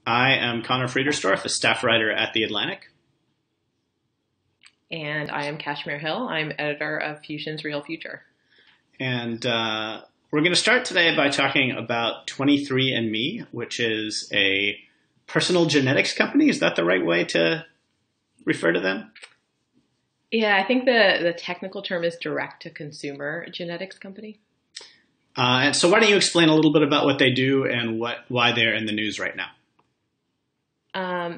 I am Conor Friedersdorf, a staff writer at The Atlantic. And I am Kashmir Hill. I'm editor of Fusion's Real Future. And we're going to start today by talking about 23andMe, which is a personal genetics company. Is that the right way to refer to them? Yeah, I think the technical term is direct-to-consumer genetics company. And so why don't you explain a little bit about what they do and why they're in the news right now?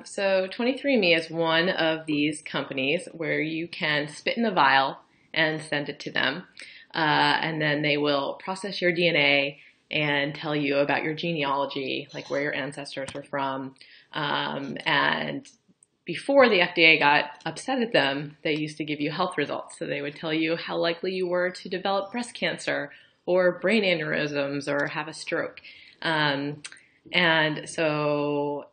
So 23andMe is one of these companies where you can spit in a vial and send it to them. And then they will process your DNA and tell you about your genealogy, like where your ancestors were from. And before the FDA got upset at them, they used to give you health results. So they would tell you how likely you were to develop breast cancer or brain aneurysms or have a stroke. And so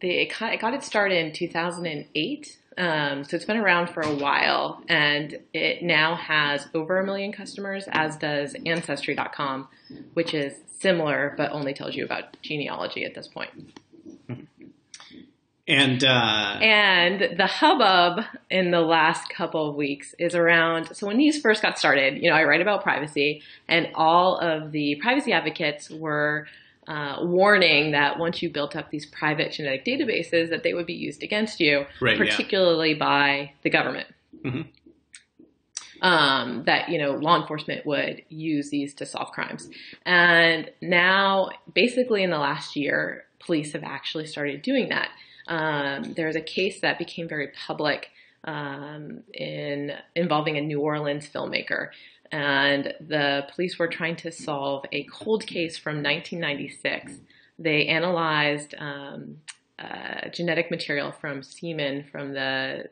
it got its start in 2008. So it's been around for a while, and it now has over 1 million customers, as does Ancestry.com, which is similar, but only tells you about genealogy at this point. And the hubbub in the last couple of weeks is around, so when these first got started, I write about privacy, and all of the privacy advocates were warning that once you built up these private genetic databases, that they would be used against you, right, particularly by the government. Mm-hmm. That, law enforcement would use these to solve crimes. And now, basically in the last year, police have actually started doing that. There's a case that became very public involving a New Orleans filmmaker. And the police were trying to solve a cold case from 1996. They analyzed genetic material from semen from the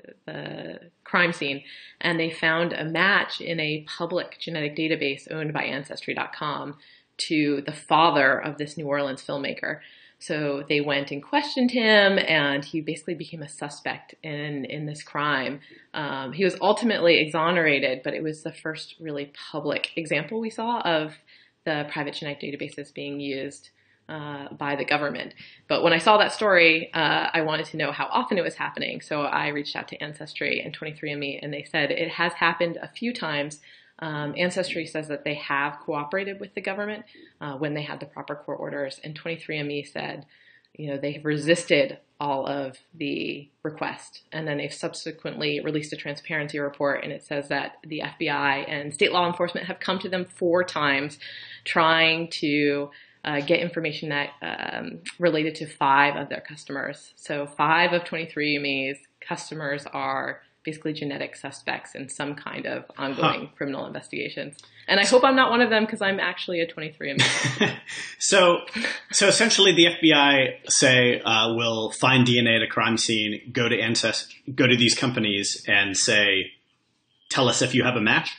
crime scene, and they found a match in a public genetic database owned by Ancestry.com to the father of this New Orleans filmmaker. So they went and questioned him, and he basically became a suspect in this crime. He was ultimately exonerated, but it was the first really public example we saw of the private genetic databases being used by the government. But when I saw that story, I wanted to know how often it was happening. So I reached out to Ancestry and 23andMe, and they said it has happened a few times. Ancestry says that they have cooperated with the government when they had the proper court orders, and 23andMe said, they've resisted all of the requests, and then they've subsequently released a transparency report, and it says that the FBI and state law enforcement have come to them 4 times trying to get information that related to 5 of their customers. So 5 of 23andMe's customers are basically genetic suspects in some kind of ongoing criminal investigations. And I hope I'm not one of them, because I'm actually a 23andMe. So essentially the FBI say will find DNA at a crime scene, go to these companies and say, tell us if you have a match?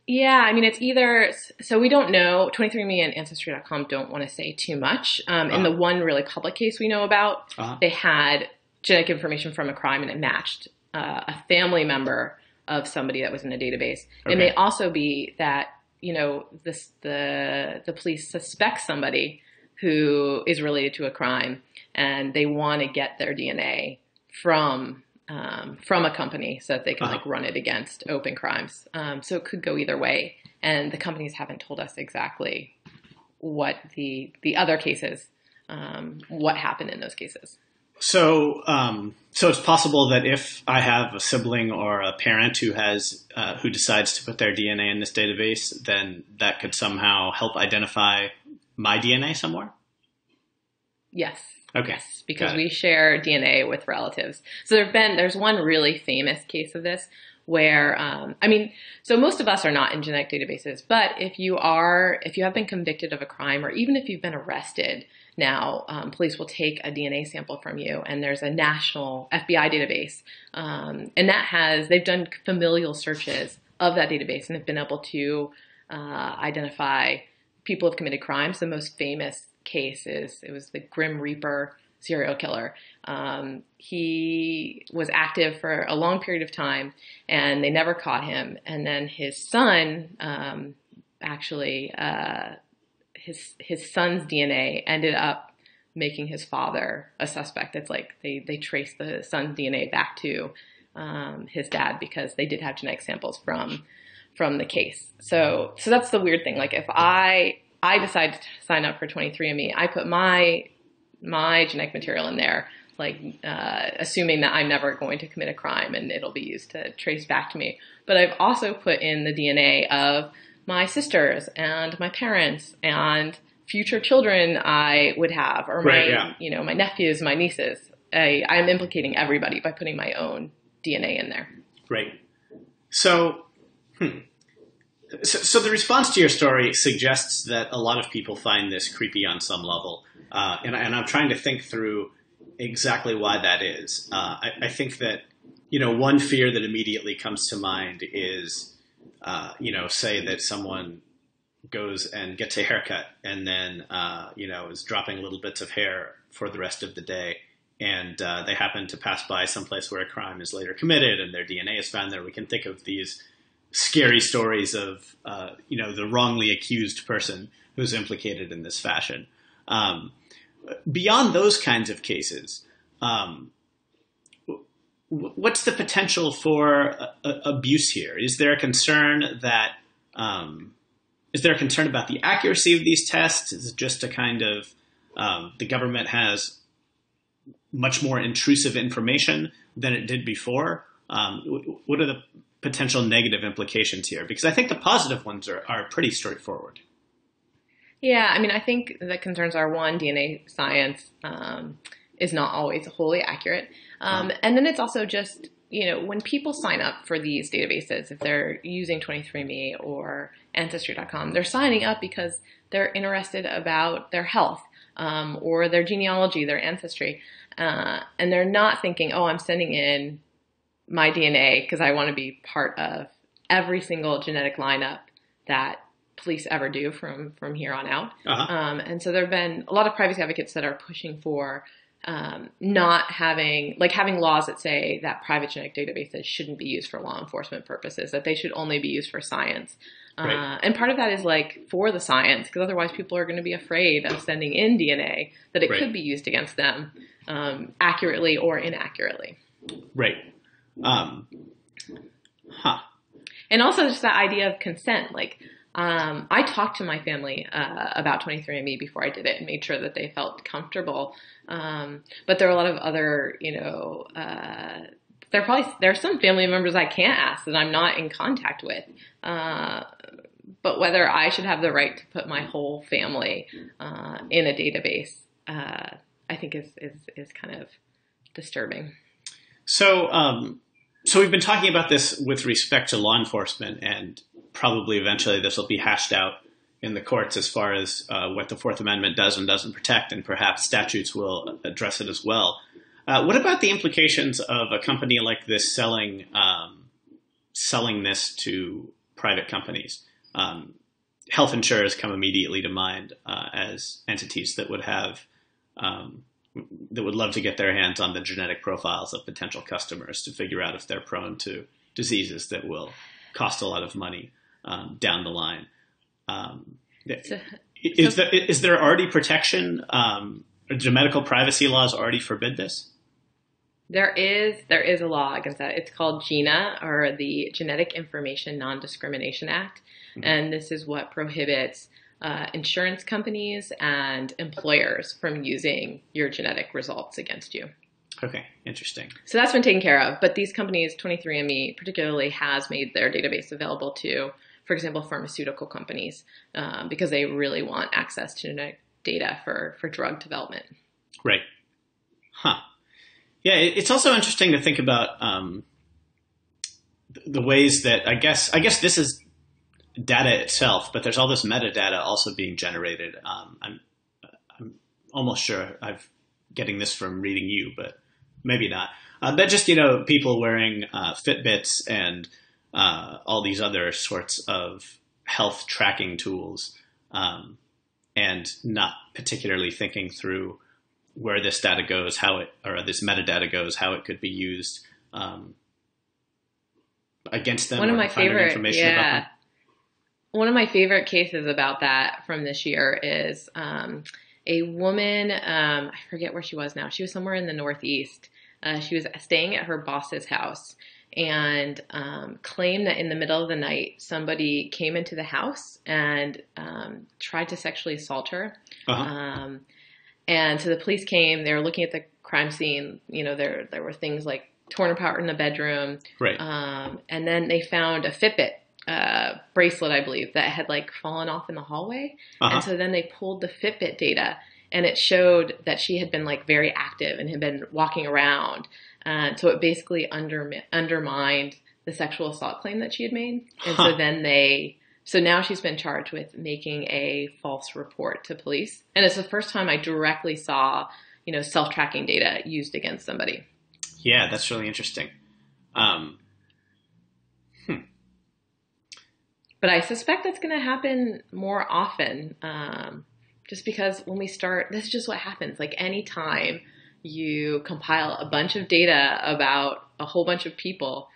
Yeah, it's either, so we don't know, 23andMe and Ancestry.com don't want to say too much. In the one really public case we know about, they had genetic information from a crime, and it matched a family member of somebody that was in a database. Okay. It may also be that, the police suspect somebody who is related to a crime, and they want to get their DNA from a company so that they can run it against open crimes. So it could go either way. And the companies haven't told us exactly what the other cases, what happened in those cases. So it's possible that if I have a sibling or a parent who decides to put their DNA in this database, then that could somehow help identify my DNA somewhere? Yes. Okay. Yes, because we share DNA with relatives. So there's one really famous case of this where, so most of us are not in genetic databases, but if you have been convicted of a crime, or even if you've been arrested, now police will take a DNA sample from you, and there's a national FBI database, and they've done familial searches of that database, and have been able to identify people who have committed crimes. The most famous case it was the Grim Reaper serial killer. He was active for a long period of time, and they never caught him. And then his son, his son's DNA ended up making his father a suspect. It's like they trace the son's DNA back to his dad because they did have genetic samples from the case. So that's the weird thing. Like if I decide to sign up for 23andMe, I put my genetic material in there, like assuming that I'm never going to commit a crime and it'll be used to trace back to me. But I've also put in the DNA of my sisters and my parents and future children I would have, or my nephews, my nieces. I'm implicating everybody by putting my own DNA in there. Right. So the response to your story suggests that a lot of people find this creepy on some level. And I'm trying to think through exactly why that is. I think that, one fear that immediately comes to mind is, say that someone goes and gets a haircut and then, is dropping little bits of hair for the rest of the day. And they happen to pass by someplace where a crime is later committed and their DNA is found there. We can think of these scary stories of, the wrongly accused person who's implicated in this fashion. Beyond those kinds of cases, what's the potential for abuse here? Is there a concern that about the accuracy of these tests? Is it just a kind of the government has much more intrusive information than it did before? What are the potential negative implications here? Because I think the positive ones are pretty straightforward. Yeah, I mean, I think the concerns are, one, DNA science is not always wholly accurate. And then it's also just, when people sign up for these databases, if they're using 23andMe or Ancestry.com, they're signing up because they're interested about their health or their genealogy, their ancestry. And they're not thinking, oh, I'm sending in my DNA because I want to be part of every single genetic lineup that police ever do from here on out. And so there have been a lot of privacy advocates that are pushing for not having laws that say that private genetic databases shouldn't be used for law enforcement purposes, that they should only be used for science. Right. And part of that is for the science, because otherwise people are going to be afraid of sending in DNA that it could be used against them accurately or inaccurately. Right. And also just that idea of consent. I talked to my family about 23andMe before I did it and made sure that they felt comfortable. But there are a lot of other, there are some family members I can't ask that I'm not in contact with. But whether I should have the right to put my whole family in a database, I think is kind of disturbing. So we've been talking about this with respect to law enforcement, and probably eventually this will be hashed out in the courts as far as what the Fourth Amendment does and doesn't protect, and perhaps statutes will address it as well. What about the implications of a company like this selling this to private companies? Health insurers come immediately to mind as entities that would have that would love to get their hands on the genetic profiles of potential customers to figure out if they're prone to diseases that will cost a lot of money down the line. Is there already protection? Do medical privacy laws already forbid this? There is a law against that. It's called GINA, or the Genetic Information Non-Discrimination Act. Mm-hmm. And this is what prohibits insurance companies and employers from using your genetic results against you. Okay, interesting. So that's been taken care of. But these companies, 23andMe particularly, has made their database available to, for example, pharmaceutical companies, because they really want access to genetic data for drug development. Right. Huh. Yeah, it's also interesting to think about the ways that I guess this is data itself, but there's all this metadata also being generated. I'm almost sure I'm getting this from reading you, but maybe not. But just, people wearing Fitbits and all these other sorts of health tracking tools, and not particularly thinking through where this data goes, this metadata goes, how it could be used against them. One of my favorite, information about them. One of my favorite cases about that from this year is a woman, I forget where she was now. She was somewhere in the Northeast. She was staying at her boss's house and claimed that in the middle of the night, somebody came into the house and tried to sexually assault her. Uh-huh. And so the police came. They were looking at the crime scene. There were things like torn apart in the bedroom. Right. And then they found a Fitbit bracelet, I believe, that had like fallen off in the hallway. Uh-huh. And so then they pulled the Fitbit data, and it showed that she had been like very active and had been walking around. So it basically undermined the sexual assault claim that she had made. And so now she's been charged with making a false report to police. And it's the first time I directly saw, self-tracking data used against somebody. Yeah, that's really interesting. But I suspect that's going to happen more often, just because when we start, this is just what happens. Like anytime you compile a bunch of data about a whole bunch of people,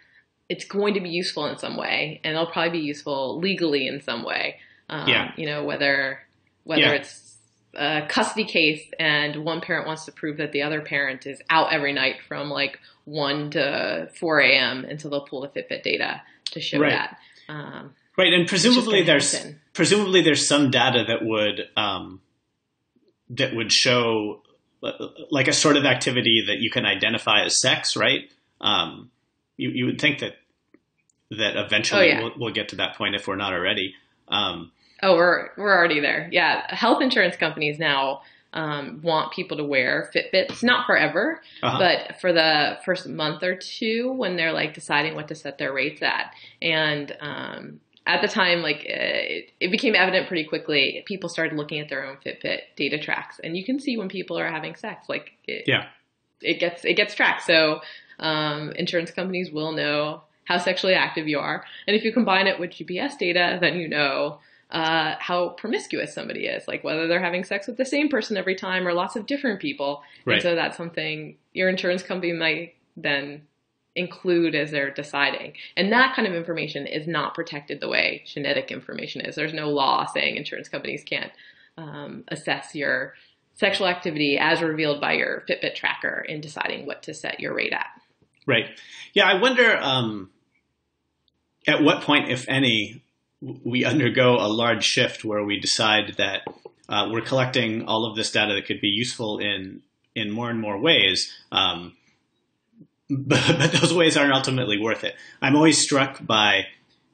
it's going to be useful in some way, and it'll probably be useful legally in some way. Whether it's a custody case and one parent wants to prove that the other parent is out every night from like 1 to 4 a.m. until they'll pull the Fitbit data to show that. Right, and presumably there's some data that would show like a sort of activity that you can identify as sex, right? You would think that eventually we'll get to that point if we're not already. We're already there. Yeah, health insurance companies now want people to wear Fitbits, not forever, but for the first month or two when they're like deciding what to set their rates at. And at the time, like it became evident pretty quickly. People started looking at their own Fitbit data tracks, and you can see when people are having sex. Like it gets tracked. So insurance companies will know how sexually active you are, and if you combine it with GPS data, then you know how promiscuous somebody is, like whether they're having sex with the same person every time or lots of different people. Right. And so that's something your insurance company might then include as they're deciding. And that kind of information is not protected the way genetic information is. There's no law saying insurance companies can't assess your sexual activity as revealed by your Fitbit tracker in deciding what to set your rate at. Right. Yeah, I wonder at what point, if any, we undergo a large shift where we decide that we're collecting all of this data that could be useful in more and more ways, but those ways aren't ultimately worth it. I'm always struck by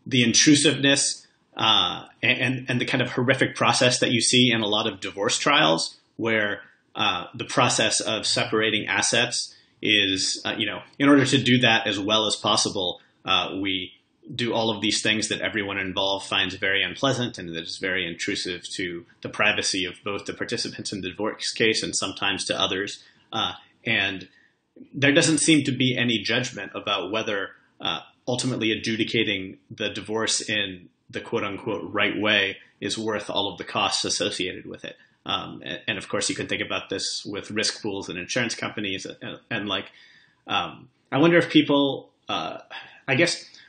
the intrusiveness and the kind of horrific process that you see in a lot of divorce trials, where the process of separating assets is, in order to do that as well as possible, we do all of these things that everyone involved finds very unpleasant and that is very intrusive to the privacy of both the participants in the divorce case and sometimes to others. And there doesn't seem to be any judgment about whether ultimately adjudicating the divorce in the quote unquote right way is worth all of the costs associated with it. And of course, you can think about this with risk pools and insurance companies. And I wonder if people,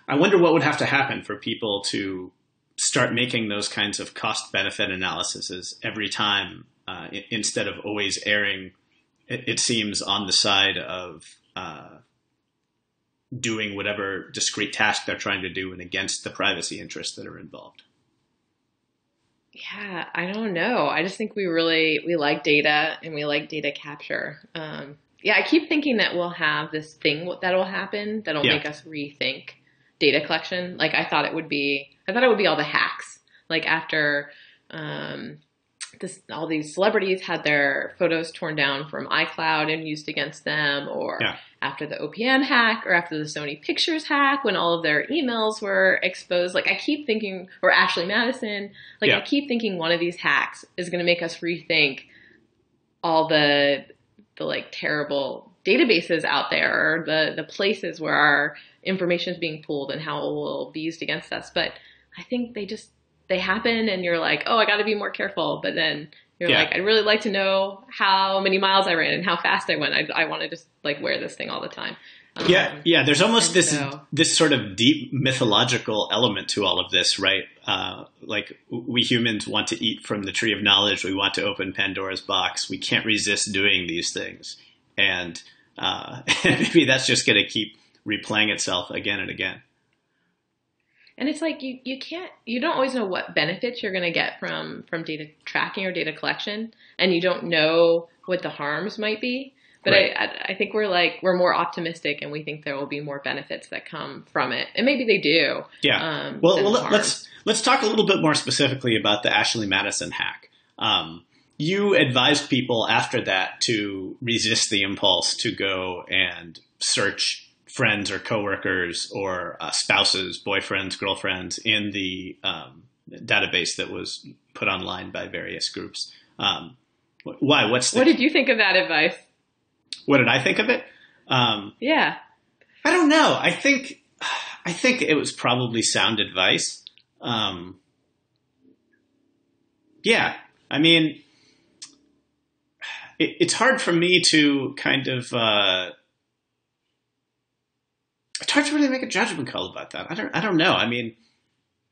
I wonder what would have to happen for people to start making those kinds of cost-benefit analyses every time, instead of always erring, it seems, on the side of doing whatever discrete task they're trying to do and against the privacy interests that are involved. Yeah, I don't know. I just think we like data and we like data capture. I keep thinking that we'll have this thing that'll happen that'll make us rethink data collection. Like I thought it would be all the hacks. Like after all these celebrities had their photos torn down from iCloud and used against them, or after the OPM hack, or after the Sony Pictures hack when all of their emails were exposed. Like I keep thinking, or Ashley Madison, I keep thinking one of these hacks is going to make us rethink all the like terrible databases out there, or the places where our information is being pulled and how it will be used against us. But I think they happen and you're like, oh, I got to be more careful. But then you're like, I'd really like to know how many miles I ran and how fast I went. I want to just like wear this thing all the time. Yeah. There's almost So, this sort of deep mythological element to all of this, right? Like we humans want to eat from the tree of knowledge. We want to open Pandora's box. We can't resist doing these things, and maybe that's just going to keep replaying itself again and again. and it's like you don't always know what benefits you're going to get from data tracking or data collection, and you don't know what the harms might be. But Right. I think we're more optimistic, and we think there will be more benefits that come from it, and maybe they do. Yeah. than Well, the harms. let's talk a little bit more specifically about the Ashley Madison hack. You advised people after that to resist the impulse to go and search friends or coworkers or spouses, boyfriends, girlfriends in the database that was put online by various groups. Why? What did you think of that advice? What did I think of it? Yeah. I don't know. I think it was probably sound advice. Yeah. I mean, it's hard for me to kind of, it's hard to really make a judgment call about that. I don't know. I mean,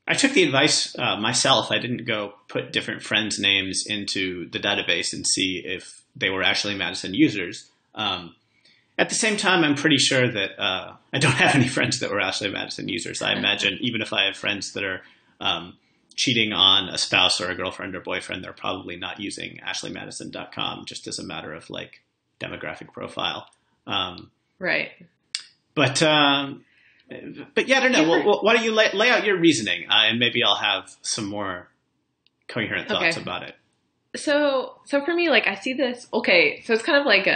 I took the advice myself. I didn't go put different friends' names into the database and see if they were Ashley Madison users. At the same time, I'm pretty sure that I don't have any friends that were Ashley Madison users. I imagine even if I have friends that are cheating on a spouse or a girlfriend or boyfriend, they're probably not using ashleymadison.com just as a matter of like demographic profile. Right. But yeah, I don't know. Well, why don't you lay out your reasoning, and maybe I'll have some more coherent thoughts about it. So for me, like I see this. Okay, so it's kind of like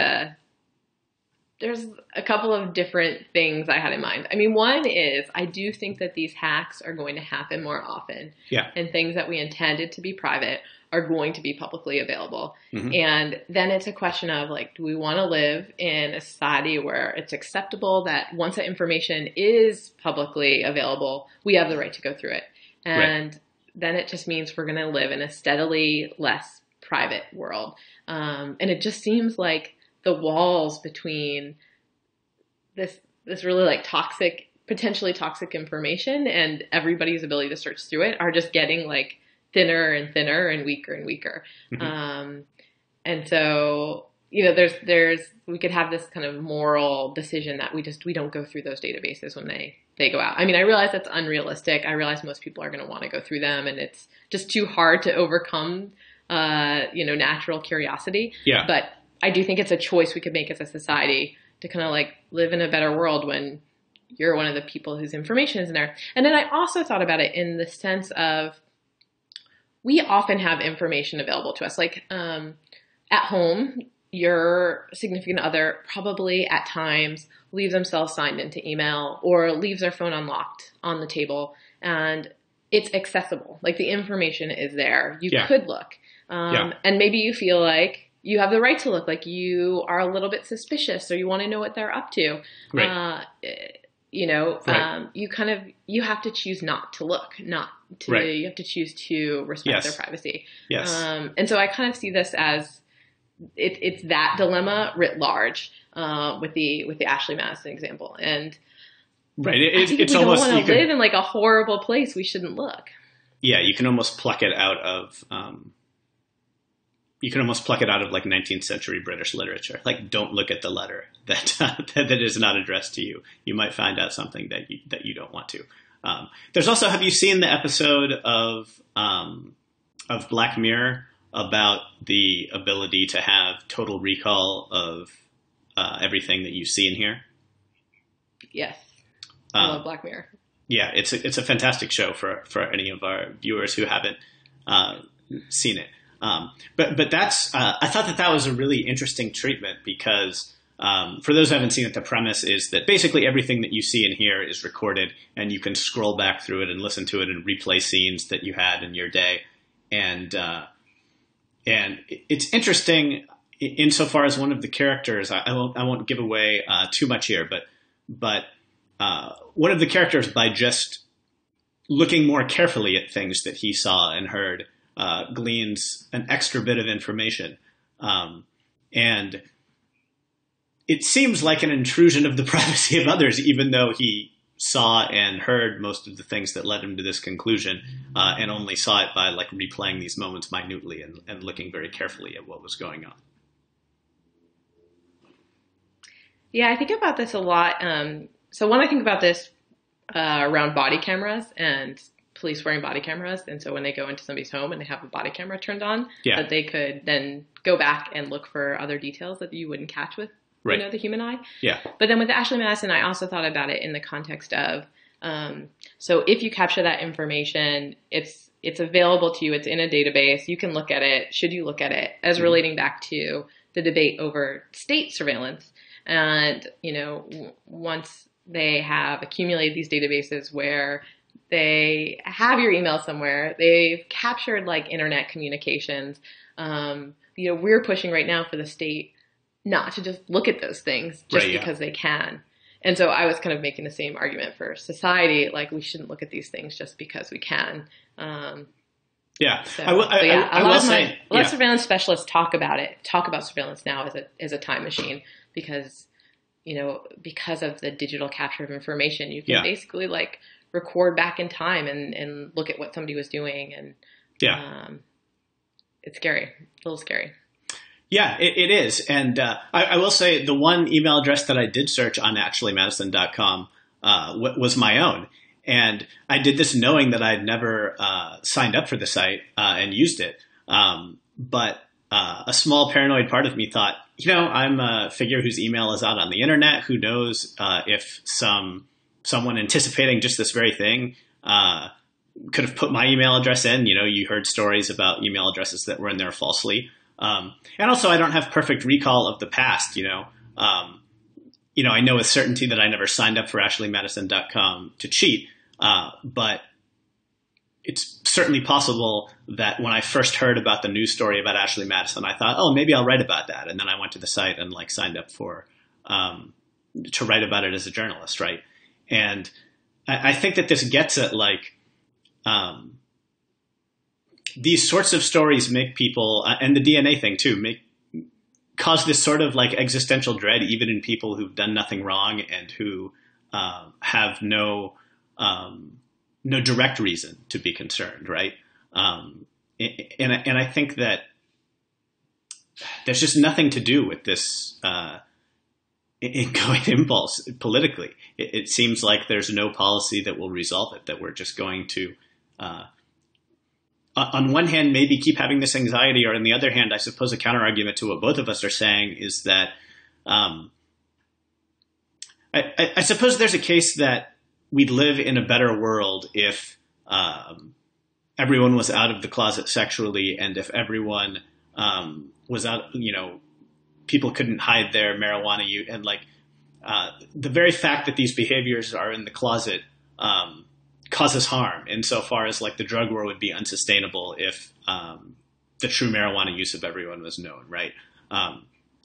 there's a couple of different things I had in mind. I mean, one is I do think that these hacks are going to happen more often. Yeah. And things that we intended to be private are going to be publicly available. Mm-hmm. And then it's a question of like, do we want to live in a society where it's acceptable that once that information is publicly available, we have the right to go through it? And then it just means we're going to live in a steadily less private world. And it just seems like the walls between this really like toxic, potentially toxic information and everybody's ability to search through it are just getting like thinner and thinner and weaker and weaker. Mm-hmm. And so, you know, we could have this kind of moral decision that we don't go through those databases when they go out. I mean, I realize that's unrealistic. I realize most people are going to want to go through them and it's just too hard to overcome, natural curiosity. Yeah. But I do think it's a choice we could make as a society to kind of like live in a better world when you're one of the people whose information is in there. And then I also thought about it in the sense of we often have information available to us. Like at home, your significant other probably at times leaves themselves signed into email or leaves their phone unlocked on the table and it's accessible. Like the information is there. You could look. And maybe you feel like you have the right to look, like you are a little bit suspicious or you want to know what they're up to. Right. You have to choose not to look, you have to choose to respect their privacy. Yes. And so I kind of see this as it's that dilemma writ large, with the Ashley Madison example. And right. It's we almost, don't want to live in like a horrible place. We shouldn't look. Yeah. You can almost pluck it out of, like 19th century British literature. Like, don't look at the letter that is not addressed to you. You might find out something that you don't want to. There's also, have you seen the episode of Black Mirror about the ability to have total recall of everything that you see and hear? Yes, I love Black Mirror. Yeah, it's a fantastic show for any of our viewers who haven't seen it. But that's I thought that was a really interesting treatment because for those who haven't seen it, the premise is that basically everything that you see and hear is recorded, and you can scroll back through it and listen to it and replay scenes that you had in your day, and it's interesting insofar as one of the characters. I won't give away too much here, but one of the characters, by just looking more carefully at things that he saw and heard, gleans an extra bit of information. And it seems like an intrusion of the privacy of others, even though he saw and heard most of the things that led him to this conclusion, and only saw it by like replaying these moments minutely and looking very carefully at what was going on. Yeah, I think about this a lot. So when I think about this around body cameras and police wearing body cameras, and so when they go into somebody's home and they have a body camera turned on, that they could then go back and look for other details that you wouldn't catch with the human eye. Yeah. But then with Ashley Madison, I also thought about it in the context of, so if you capture that information, it's available to you. It's in a database. You can look at it. Should you look at it as relating back to the debate over state surveillance? And, once they have accumulated these databases where they have your email somewhere, they've captured like internet communications. We're pushing right now for the state not to just look at those things just because they can. And so I was kind of making the same argument for society, like we shouldn't look at these things just because we can. A lot of surveillance specialists talk about surveillance now as a time machine because of the digital capture of information. You can basically like record back in time and look at what somebody was doing. And it's scary, a little scary. Yeah, it is. And I will say the one email address that I did search on ashleymadison.com was my own. And I did this knowing that I'd never signed up for the site and used it. But a small paranoid part of me thought, I'm a figure whose email is out on the internet. Who knows if someone anticipating just this very thing could have put my email address in. You heard stories about email addresses that were in there falsely. And also I don't have perfect recall of the past, I know with certainty that I never signed up for ashleymadison.com to cheat. But it's certainly possible that when I first heard about the news story about Ashley Madison, I thought, oh, maybe I'll write about that. And then I went to the site and like signed up for, to write about it as a journalist. Right. And I think that this gets at like, these sorts of stories make people, and the DNA thing too, cause this sort of like existential dread, even in people who've done nothing wrong and who have no direct reason to be concerned, right? And I think that there's just nothing to do with this ingoing impulse politically. It seems like there's no policy that will resolve it, that we're just going to on one hand, maybe keep having this anxiety, or on the other hand, I suppose a counterargument to what both of us are saying is that I suppose there's a case that we'd live in a better world if everyone was out of the closet sexually, and if everyone was out, people couldn't hide their marijuana use, and like the very fact that these behaviors are in the closet causes harm insofar as like the drug war would be unsustainable if the true marijuana use of everyone was known, right?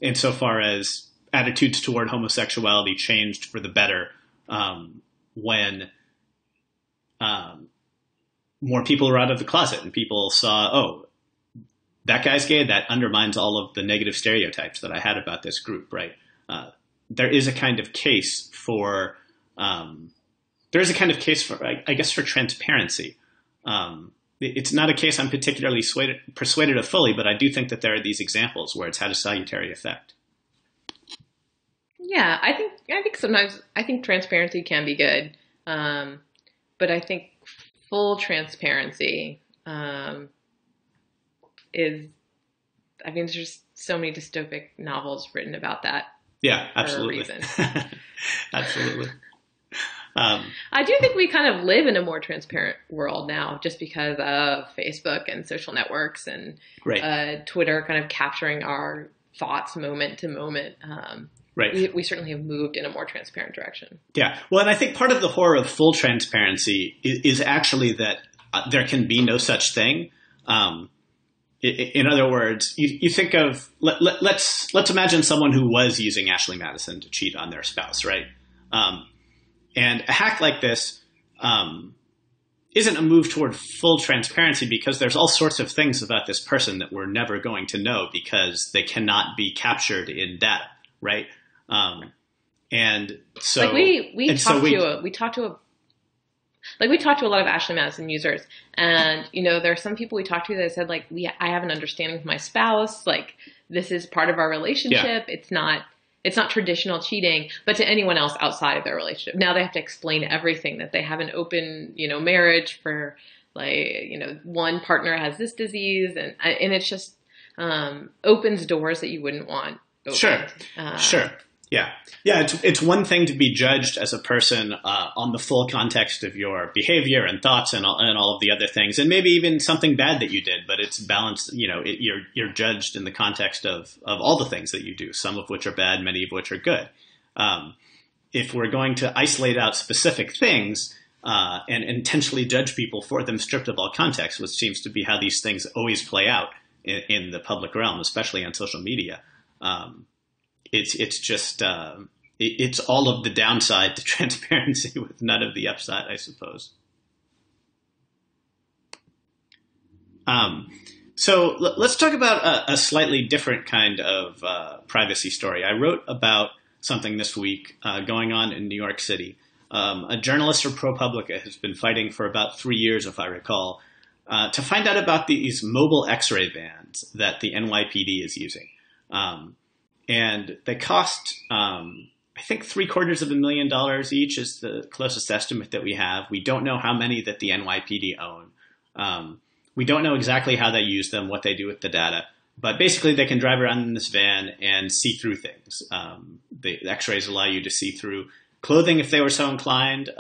Insofar as attitudes toward homosexuality changed for the better when more people were out of the closet and people saw, oh, that guy's gay, that undermines all of the negative stereotypes that I had about this group, right? There is a kind of case for I guess, for transparency. It's not a case I'm particularly persuaded of fully, but I do think that there are these examples where it's had a salutary effect. Yeah, I think sometimes transparency can be good, but I think full transparency there's just so many dystopic novels written about that. Yeah, absolutely. For a reason. Absolutely. I do think we kind of live in a more transparent world now just because of Facebook and social networks and Twitter kind of capturing our thoughts moment to moment. Right. We certainly have moved in a more transparent direction. Yeah. Well, and I think part of the horror of full transparency is actually that there can be no such thing. In other words, you think of, let's imagine someone who was using Ashley Madison to cheat on their spouse, right? And a hack like this isn't a move toward full transparency because there's all sorts of things about this person that we're never going to know because they cannot be captured in data, right? And so like we talked to a lot of Ashley Madison users, and there are some people we talked to that said like I have an understanding with my spouse, like this is part of our relationship. Yeah. It's not traditional cheating, but to anyone else outside of their relationship, now they have to explain everything, that they have an open marriage for one partner has this disease, and it's just opens doors that you wouldn't want opened. Sure. Yeah. It's one thing to be judged as a person on the full context of your behavior and thoughts and all of the other things, and maybe even something bad that you did. But it's balanced. You're judged in the context of all the things that you do, some of which are bad, many of which are good. If we're going to isolate out specific things and intentionally judge people for them, stripped of all context, which seems to be how these things always play out in the public realm, especially on social media. It's just it's all of the downside to transparency with none of the upside, I suppose. So let's talk about a slightly different kind of privacy story. I wrote about something this week going on in New York City. A journalist for ProPublica has been fighting for about 3 years, if I recall, to find out about these mobile X-ray vans that the NYPD is using. And they cost, I think, $750,000 each is the closest estimate that we have. We don't know how many that the NYPD own. We don't know exactly how they use them, what they do with the data. But basically, they can drive around in this van and see through things. The X-rays allow you to see through clothing if they were so inclined.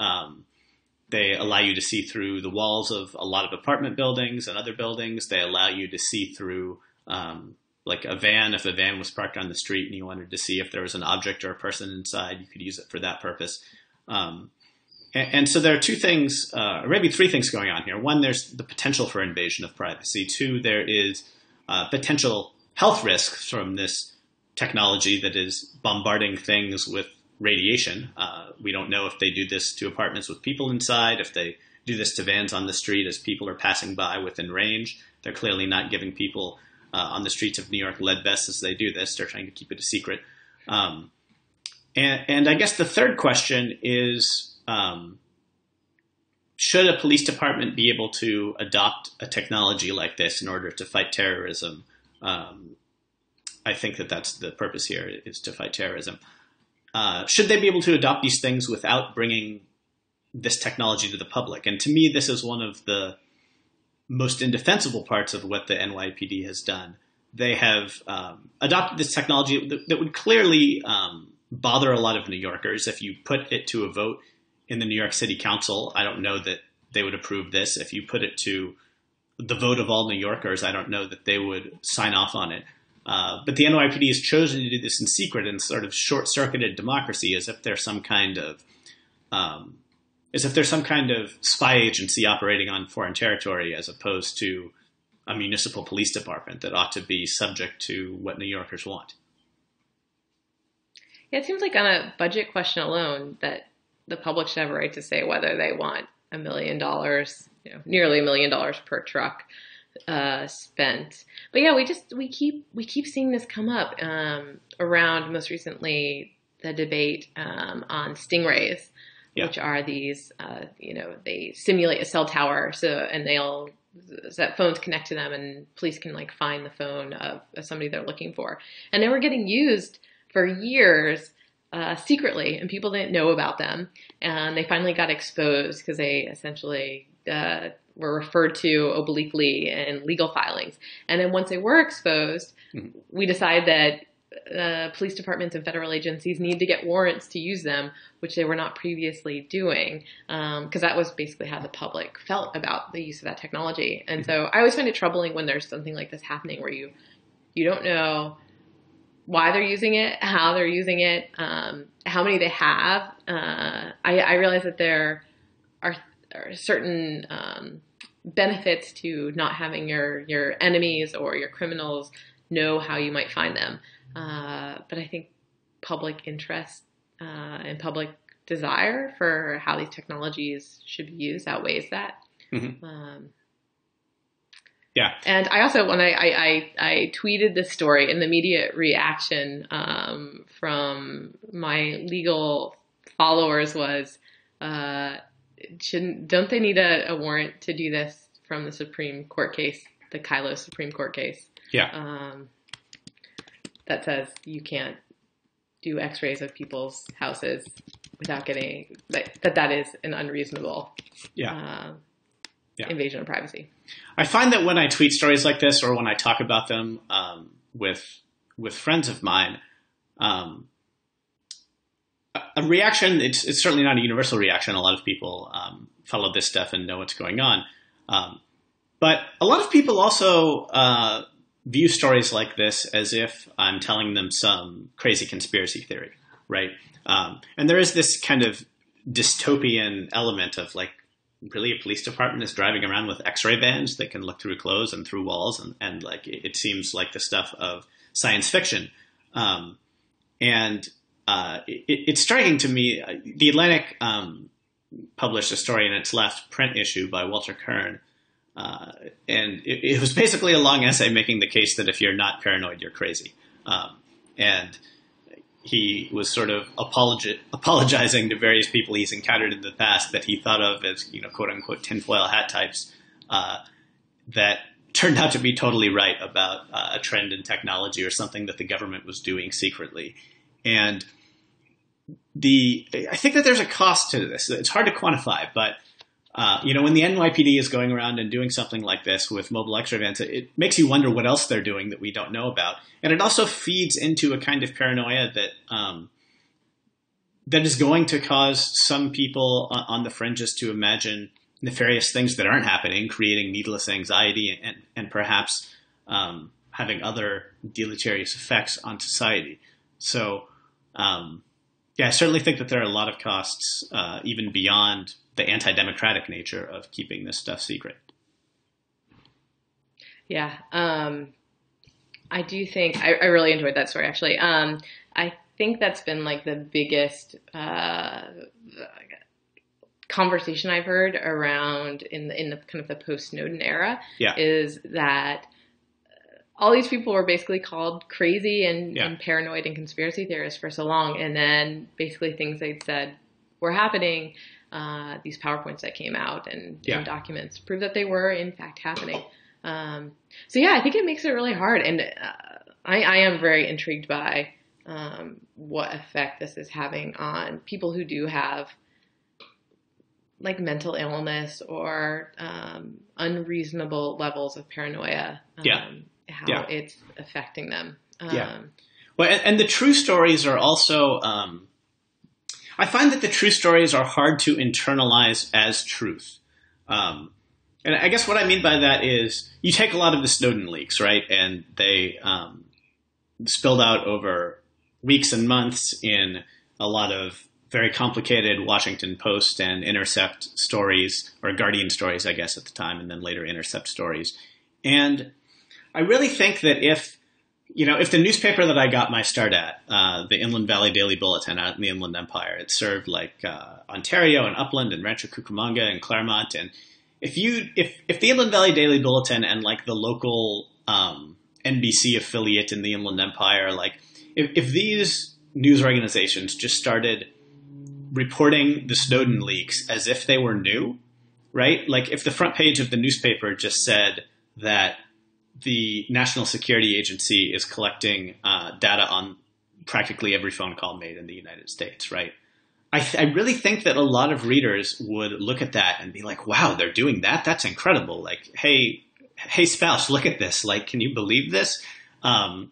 They allow you to see through the walls of a lot of apartment buildings and other buildings. They allow you to see through like a van. If a van was parked on the street and you wanted to see if there was an object or a person inside, you could use it for that purpose. And so there are two things, or maybe three things going on here. One, there's the potential for invasion of privacy. Two, there is potential health risks from this technology that is bombarding things with radiation. We don't know if they do this to apartments with people inside, if they do this to vans on the street as people are passing by within range. They're clearly not giving people on the streets of New York lead vests as they do this. They're trying to keep it a secret. And I guess the third question is, should a police department be able to adopt a technology like this in order to fight terrorism? I think that that's the purpose here, is to fight terrorism. Should they be able to adopt these things without bringing this technology to the public? And to me, this is one of the most indefensible parts of what the NYPD has done. They have adopted this technology that would clearly bother a lot of New Yorkers. If you put it to a vote in the New York City Council, I don't know that they would approve this. If you put it to the vote of all New Yorkers, I don't know that they would sign off on it. But the NYPD has chosen to do this in secret and sort of short-circuited democracy, as if there's some kind of spy agency operating on foreign territory, as opposed to a municipal police department that ought to be subject to what New Yorkers want. Yeah, it seems like on a budget question alone that the public should have a right to say whether they want $1 million, nearly $1 million per truck spent. But yeah, we keep seeing this come up around, most recently, the debate on stingrays, which are these, they simulate a cell tower, and they'll that phones connect to them, and police can find the phone of somebody they're looking for, and they were getting used for years secretly, and people didn't know about them, and they finally got exposed because they essentially were referred to obliquely in legal filings. And then once they were exposed, we decided that police departments and federal agencies need to get warrants to use them, which they were not previously doing, because that was basically how the public felt about the use of that technology. And so I always find it troubling when there's something like this happening where you don't know why they're using it, how they're using it, how many they have. I realize that there are certain benefits to not having your enemies or your criminals know how you might find them. But I think public interest and public desire for how these technologies should be used outweighs that. Yeah. And I also, when I tweeted this story, and the immediate reaction from my legal followers was, don't they need a warrant to do this from the Supreme Court case, the Kylo Supreme Court case? Yeah. That says you can't do x-rays of people's houses without getting, that is an unreasonable invasion of privacy. I find that when I tweet stories like this, or when I talk about them with friends of mine, a reaction, it's certainly not a universal reaction. A lot of people follow this stuff and know what's going on. But a lot of people also view stories like this as if I'm telling them some crazy conspiracy theory, right? And there is this kind of dystopian element of like, really a police department is driving around with x-ray vans that can look through clothes and through walls, and like it seems like the stuff of science fiction. It's striking to me. The Atlantic published a story in its last print issue by Walter Kern, and it was basically a long essay making the case that if you're not paranoid, you're crazy. And he was sort of apologizing to various people he's encountered in the past that he thought of as, quote unquote, tinfoil hat types, that turned out to be totally right about a trend in technology or something that the government was doing secretly. And I think that there's a cost to this. It's hard to quantify, but when the NYPD is going around and doing something like this with mobile X-ray vans, it makes you wonder what else they're doing that we don't know about. And it also feeds into a kind of paranoia that is going to cause some people on the fringes to imagine nefarious things that aren't happening, creating needless anxiety and perhaps having other deleterious effects on society. So, I certainly think that there are a lot of costs, even beyond the anti-democratic nature of keeping this stuff secret. Yeah. I do think, I really enjoyed that story, actually. I think that's been like the biggest conversation I've heard around in the kind of the post-Snowden era, is that all these people were basically called crazy and paranoid and conspiracy theorists for so long. And then basically things they'd said were happening. These PowerPoints that came out and documents prove that they were in fact happening. I think it makes it really hard. And I am very intrigued by what effect this is having on people who do have like mental illness or unreasonable levels of paranoia. How it's affecting them. Well, and the true stories are also, I find that the true stories are hard to internalize as truth. And I guess what I mean by that is you take a lot of the Snowden leaks, right? And they spilled out over weeks and months in a lot of very complicated Washington Post and Intercept stories, or Guardian stories, I guess, at the time, and then later Intercept stories. And I really think that if the newspaper that I got my start at, the Inland Valley Daily Bulletin out in the Inland Empire, it served like Ontario and Upland and Rancho Cucamonga and Claremont. And if the Inland Valley Daily Bulletin and like the local NBC affiliate in the Inland Empire, like if these news organizations just started reporting the Snowden leaks as if they were new, right? Like if the front page of the newspaper just said that the National Security Agency is collecting data on practically every phone call made in the United States, right? I really think that a lot of readers would look at that and be like, wow, they're doing that? That's incredible. Like, hey, spouse, look at this. Like, can you believe this? Like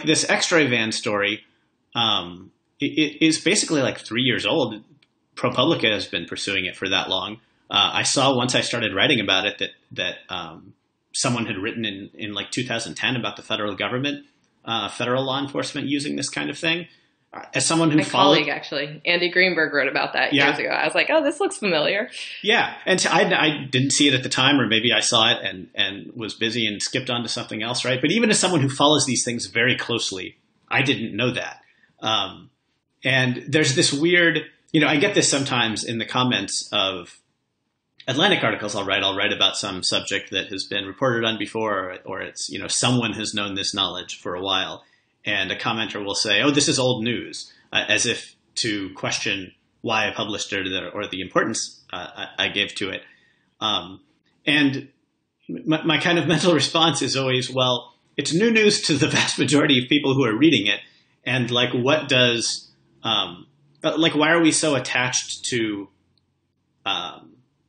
this X-ray van story, it is basically like 3 years old. ProPublica has been pursuing it for that long. I saw once I started writing about it that someone had written in like 2010 about the federal government, federal law enforcement using this kind of thing. As someone who colleague, actually, Andy Greenberg, wrote about that years ago. I was like, oh, this looks familiar. Yeah. And I didn't see it at the time, or maybe I saw it and was busy and skipped on to something else, right? But even as someone who follows these things very closely, I didn't know that. And there's this weird, I get this sometimes in the comments of Atlantic articles I'll write about some subject that has been reported on before, or it's, someone has known this knowledge for a while. And a commenter will say, oh, this is old news, as if to question why I published it or the importance I gave to it. And my kind of mental response is always, well, it's new news to the vast majority of people who are reading it. And like, what does, why are we so attached to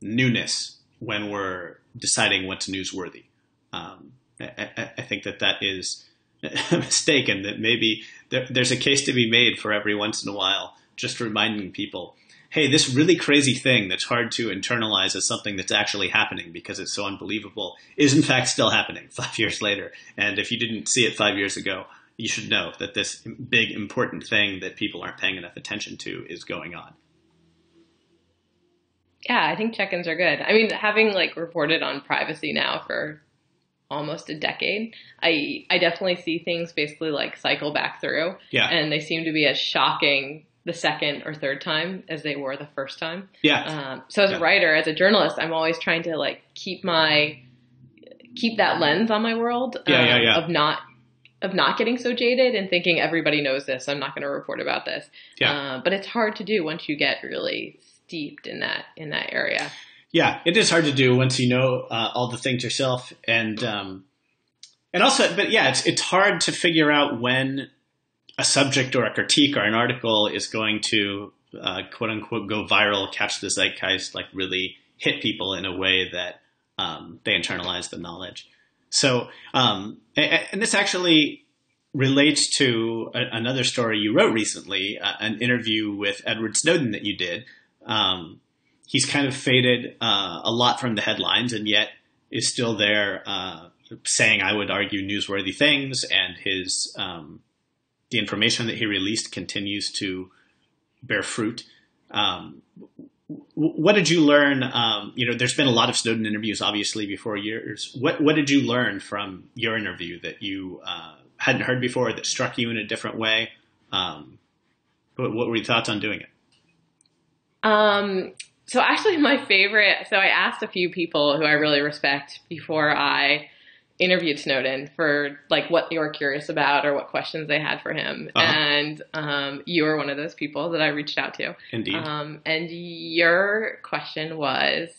newness when we're deciding what's newsworthy? I think that is a mistake, and that maybe there's a case to be made for every once in a while, just reminding people, hey, this really crazy thing that's hard to internalize as something that's actually happening because it's so unbelievable is in fact still happening 5 years later. And if you didn't see it 5 years ago, you should know that this big important thing that people aren't paying enough attention to is going on. Yeah, I think check-ins are good. I mean, having reported on privacy now for almost a decade, I definitely see things basically cycle back through. Yeah. And they seem to be as shocking the second or third time as they were the first time. Yeah. So as a writer, as a journalist, I'm always trying to keep that lens on my world of not getting so jaded and thinking everybody knows this, I'm not going to report about this. Yeah. But it's hard to do once you get really steeped in that area. Yeah, it is hard to do once you know all the things yourself, and also, but yeah, it's hard to figure out when a subject or a critique or an article is going to quote unquote go viral, catch the zeitgeist, really hit people in a way that they internalize the knowledge. So, and this actually relates to another story you wrote recently, an interview with Edward Snowden that you did. He's kind of faded a lot from the headlines, and yet is still there saying, I would argue, newsworthy things, and his the information that he released continues to bear fruit. What did you learn? There's been a lot of Snowden interviews, obviously, before yours. What did you learn from your interview that you hadn't heard before, that struck you in a different way? What were your thoughts on doing it? So actually I asked a few people who I really respect before I interviewed Snowden for what they were curious about or what questions they had for him. Uh-huh. And you were one of those people that I reached out to. Indeed. And your question was,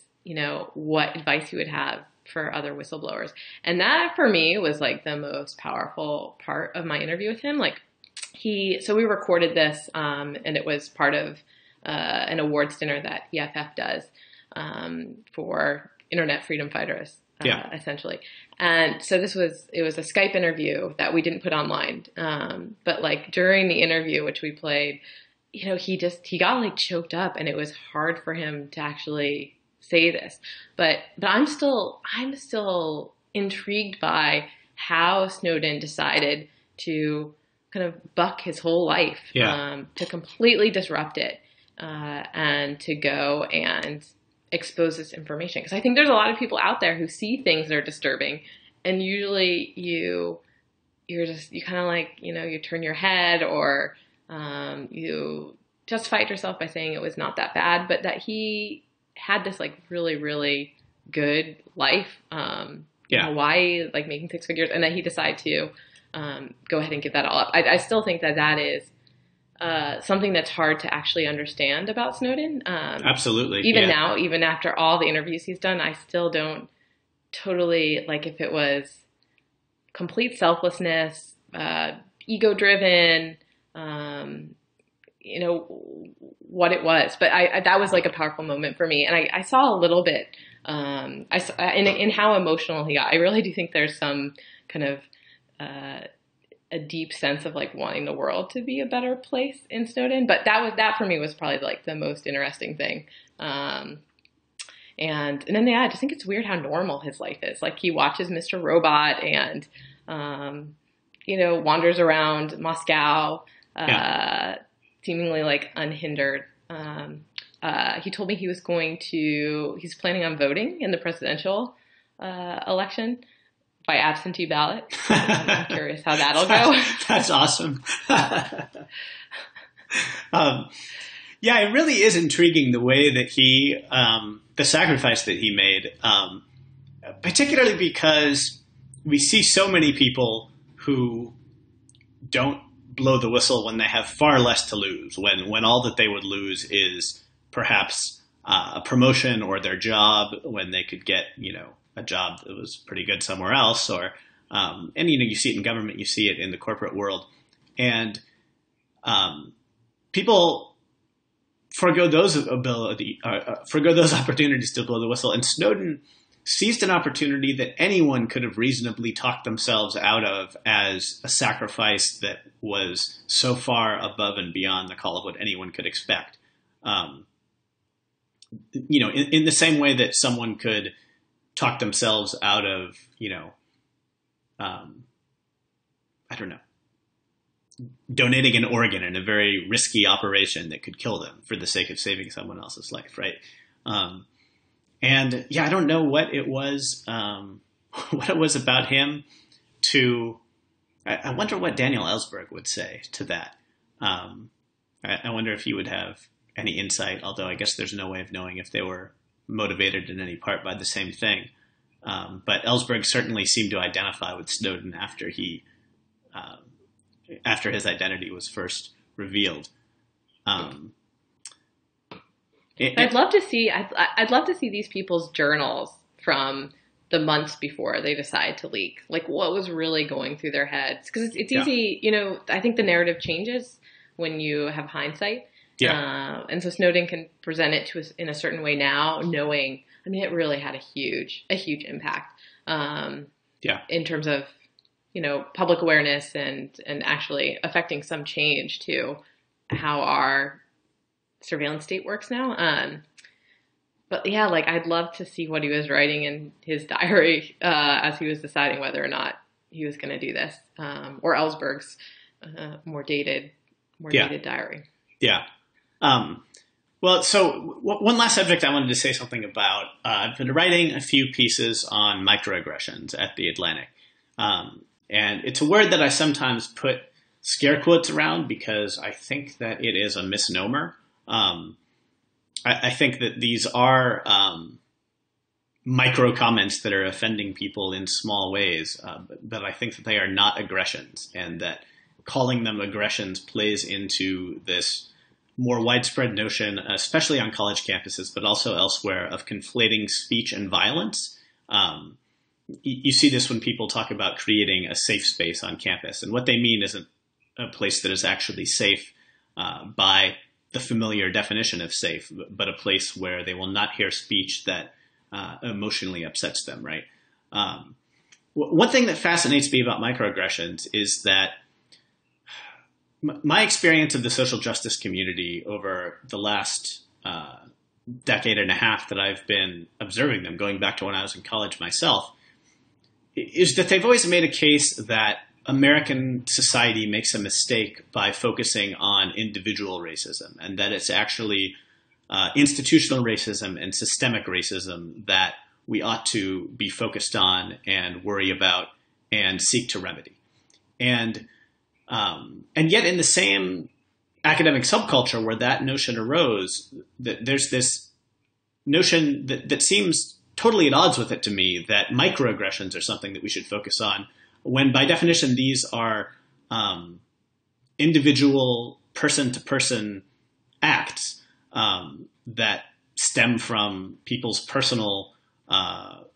what advice you would have for other whistleblowers. And that for me was the most powerful part of my interview with him. So we recorded this, and it was part of an awards dinner that EFF does for internet freedom fighters, essentially. And so it was a Skype interview that we didn't put online. But during the interview, which we played, he got choked up, and it was hard for him to actually say this. But I'm still intrigued by how Snowden decided to kind of buck his whole life, to completely disrupt it. And to go and expose this information. Because I think there's a lot of people out there who see things that are disturbing, and usually you kind of you turn your head, or you justify it yourself by saying it was not that bad, but that he had this really, really good life. Why making 6 figures, and that he decided to go ahead and give that all up. I still think that is something that's hard to actually understand about Snowden. Absolutely. Even now, even after all the interviews he's done, I still don't totally if it was complete selflessness, ego-driven, what it was. But that was a powerful moment for me. And I saw a little bit, I saw, in how emotional he got. I really do think there's some kind of a deep sense of wanting the world to be a better place in Snowden. But that for me was probably the most interesting thing. And then I just think it's weird how normal his life is. He watches Mr. Robot and, wanders around Moscow, seemingly unhindered. He told me he's planning on voting in the presidential election by absentee ballot. I'm curious how that'll go. That's awesome. It really is intriguing the way that the sacrifice that he made, particularly because we see so many people who don't blow the whistle when they have far less to lose, when all that they would lose is perhaps a promotion or their job, when they could get, a job that was pretty good somewhere else, or you see it in government, you see it in the corporate world, and people forgo those opportunities to blow the whistle. And Snowden seized an opportunity that anyone could have reasonably talked themselves out of as a sacrifice that was so far above and beyond the call of what anyone could expect. In the same way that someone could talk themselves out of, donating an organ in a very risky operation that could kill them for the sake of saving someone else's life, right? I don't know what it was about him I wonder what Daniel Ellsberg would say to that. I wonder if he would have any insight, although I guess there's no way of knowing if they were motivated in any part by the same thing. But Ellsberg certainly seemed to identify with Snowden after his identity was first revealed. I'd love to see these people's journals from the months before they decide to leak. Like, what was really going through their heads? Because it's easy, I think the narrative changes when you have hindsight. Yeah. And so Snowden can present it to us in a certain way now, knowing, it really had a huge impact. In terms of, public awareness and actually affecting some change to how our surveillance state works now. But yeah, I'd love to see what he was writing in his diary as he was deciding whether or not he was going to do this, or Ellsberg's more dated diary. Yeah. So one last subject I wanted to say something about. I've been writing a few pieces on microaggressions at The Atlantic. And it's a word that I sometimes put scare quotes around because I think that it is a misnomer. I think that these are micro comments that are offending people in small ways, but I think that they are not aggressions, and that calling them aggressions plays into this more widespread notion, especially on college campuses, but also elsewhere, of conflating speech and violence. You see this when people talk about creating a safe space on campus, and what they mean isn't a place that is actually safe by the familiar definition of safe, but a place where they will not hear speech that emotionally upsets them, right? One thing that fascinates me about microaggressions is that my experience of the social justice community over the last decade and a half that I've been observing them, going back to when I was in college myself, is that they've always made a case that American society makes a mistake by focusing on individual racism, and that it's actually institutional racism and systemic racism that we ought to be focused on and worry about and seek to remedy. And yet in the same academic subculture where that notion arose, that there's this notion that seems totally at odds with it to me, that microaggressions are something that we should focus on, when by definition these are individual person-to-person acts that stem from people's personal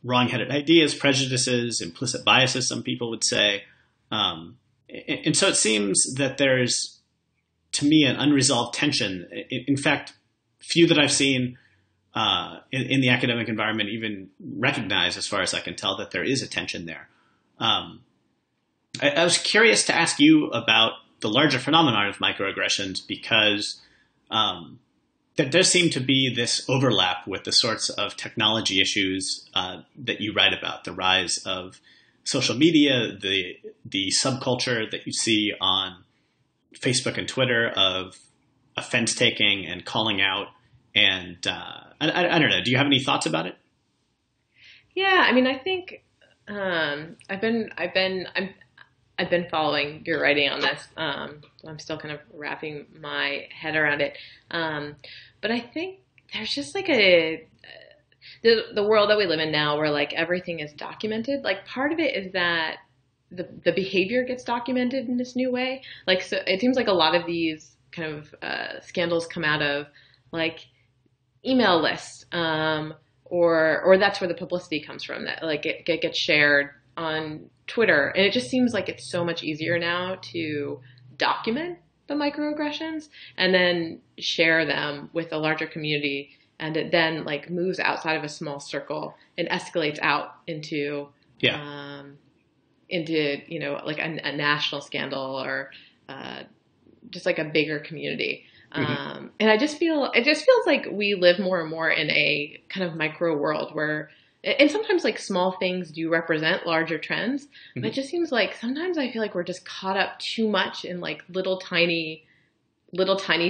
wrong-headed ideas, prejudices, implicit biases, some people would say. And so it seems that there's, to me, an unresolved tension. In fact, few that I've seen in the academic environment even recognize, as far as I can tell, that there is a tension there. I was curious to ask you about the larger phenomenon of microaggressions, because there does seem to be this overlap with the sorts of technology issues that you write about, the rise of social media, the subculture that you see on Facebook and Twitter of offense taking and calling out. And I don't know. Do you have any thoughts about it? Yeah, I think I've been following your writing on this. I'm still kind of wrapping my head around it. But I think there's just the world that we live in now, where like everything is documented, like part of it is that the behavior gets documented in this new way. Like, so it seems like a lot of these kind of scandals come out of like email lists, or that's where the publicity comes from, that like it gets shared on Twitter. And it just seems like it's so much easier now to document the microaggressions and then share them with a larger community. And it then like moves outside of a small circle and escalates out into, you know, like a national scandal, or just like a bigger community. And it just feels like we live more and more in a kind of micro world where, and sometimes like small things do represent larger trends, but it just seems like sometimes I feel like we're just caught up too much in like little tiny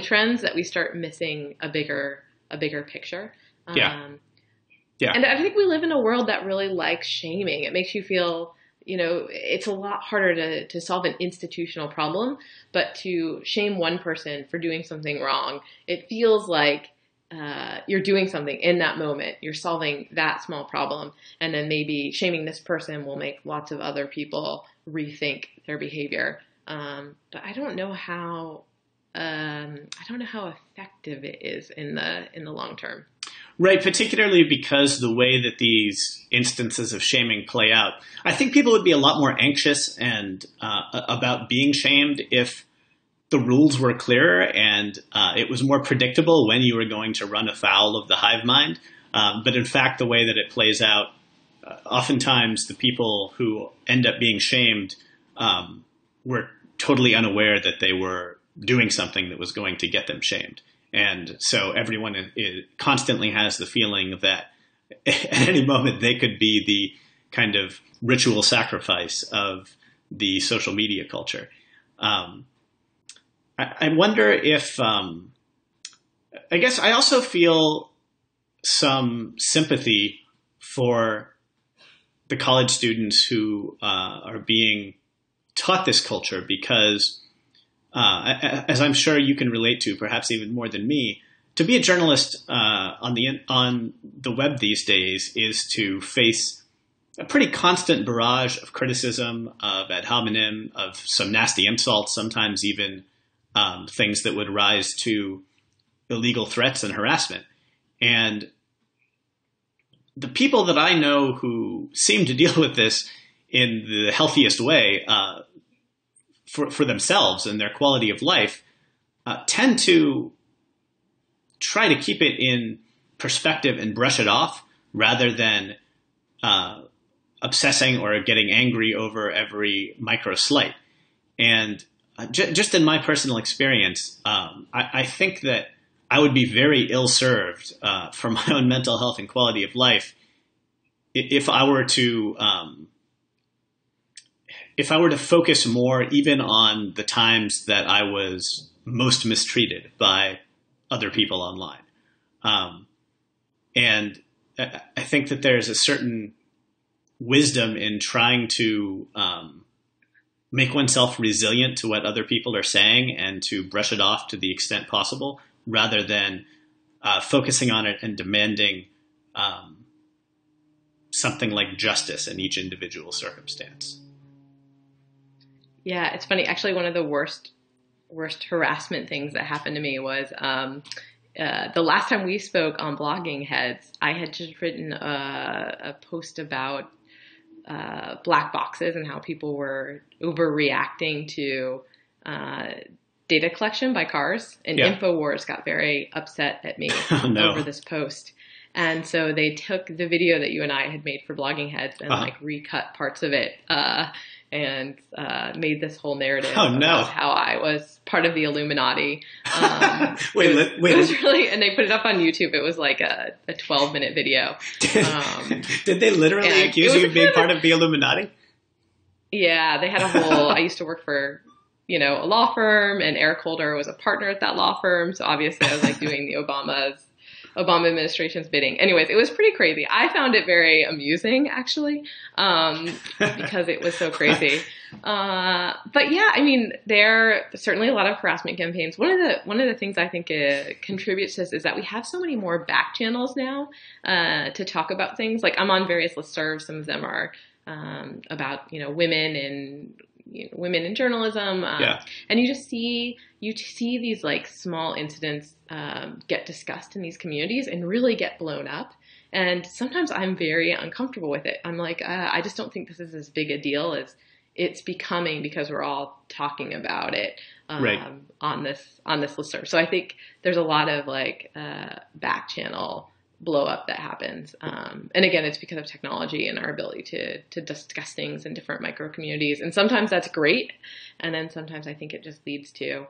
trends that we start missing a bigger picture. And I think we live in a world that really likes shaming. It makes you feel, you know, it's a lot harder to solve an institutional problem, but to shame one person for doing something wrong, it feels like you're doing something in that moment. You're solving that small problem, and then maybe shaming this person will make lots of other people rethink their behavior. But I don't know how effective it is in the long term. Right, particularly because the way that these instances of shaming play out, I think people would be a lot more anxious and about being shamed if the rules were clearer and it was more predictable when you were going to run afoul of the hive mind. But in fact, the way that it plays out, oftentimes the people who end up being shamed were totally unaware that they were doing something that was going to get them shamed. And so everyone constantly has the feeling that at any moment they could be the kind of ritual sacrifice of the social media culture. I wonder if, I guess I also feel some sympathy for the college students who are being taught this culture, because as I'm sure you can relate to, perhaps even more than me, to be a journalist on the web these days is to face a pretty constant barrage of criticism, of ad hominem, of some nasty insults, sometimes even things that would rise to illegal threats and harassment. And the people that I know who seem to deal with this in the healthiest way, for themselves and their quality of life, tend to try to keep it in perspective and brush it off, rather than obsessing or getting angry over every micro slight. And just in my personal experience, I think that I would be very ill-served for my own mental health and quality of life if I were to focus more even on the times that I was most mistreated by other people online. And I think that there's a certain wisdom in trying to make oneself resilient to what other people are saying and to brush it off to the extent possible, rather than focusing on it and demanding something like justice in each individual circumstance. Yeah, it's funny. Actually, one of the worst harassment things that happened to me was the last time we spoke on Blogging Heads, I had just written a post about black boxes and how people were overreacting to data collection by cars. And InfoWars got very upset at me over this post. And so they took the video that you and I had made for Blogging Heads and like recut parts of it and made this whole narrative about how I was part of the Illuminati. Wait. It was really, and they put it up on YouTube. It was like a 12-minute video. Did they literally accuse you of being part of the Illuminati? Yeah, they had a whole, I used to work for, a law firm, and Eric Holder was a partner at that law firm. So obviously I was like doing the Obama's Obama administration's bidding. Anyways, it was pretty crazy. I found it very amusing, actually, because it was so crazy. But yeah, I mean, there are certainly a lot of harassment campaigns. One of the things I think contributes to this is that we have so many more back channels now to talk about things. Like I'm on various listservs. Some of them are about women in journalism, and you see these like small incidents get discussed in these communities and really get blown up. And sometimes I'm very uncomfortable with it. I'm like, I just don't think this is as big a deal as it's becoming because we're all talking about it on this listserv. So I think there's a lot of like back channel blow up that happens. And again, it's because of technology and our ability to discuss things in different micro communities. And sometimes that's great. And then sometimes I think it just leads to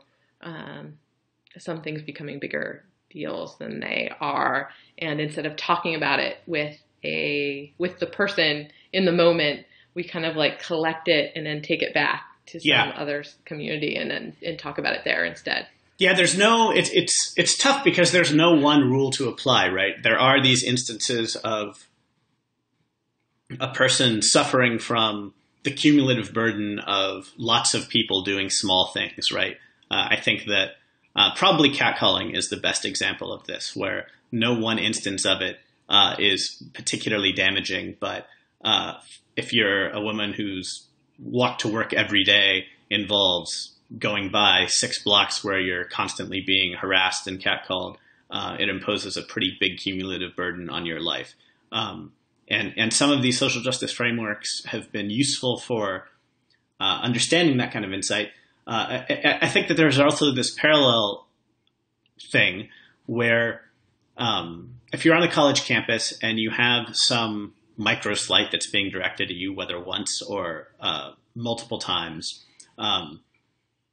some things becoming bigger deals than they are. And instead of talking about it with the person in the moment, we kind of like collect it and then take it back to some other community and talk about it there instead. Yeah, it's tough because there's no one rule to apply, right? There are these instances of a person suffering from the cumulative burden of lots of people doing small things, right? I think that probably catcalling is the best example of this, where no one instance of it is particularly damaging, but if you're a woman whose walk to work every day involves going by 6 blocks where you're constantly being harassed and catcalled, it imposes a pretty big cumulative burden on your life. And some of these social justice frameworks have been useful for understanding that kind of insight. I think that there's also this parallel thing where if you're on a college campus and you have some micro slight that's being directed at you, whether once or multiple times,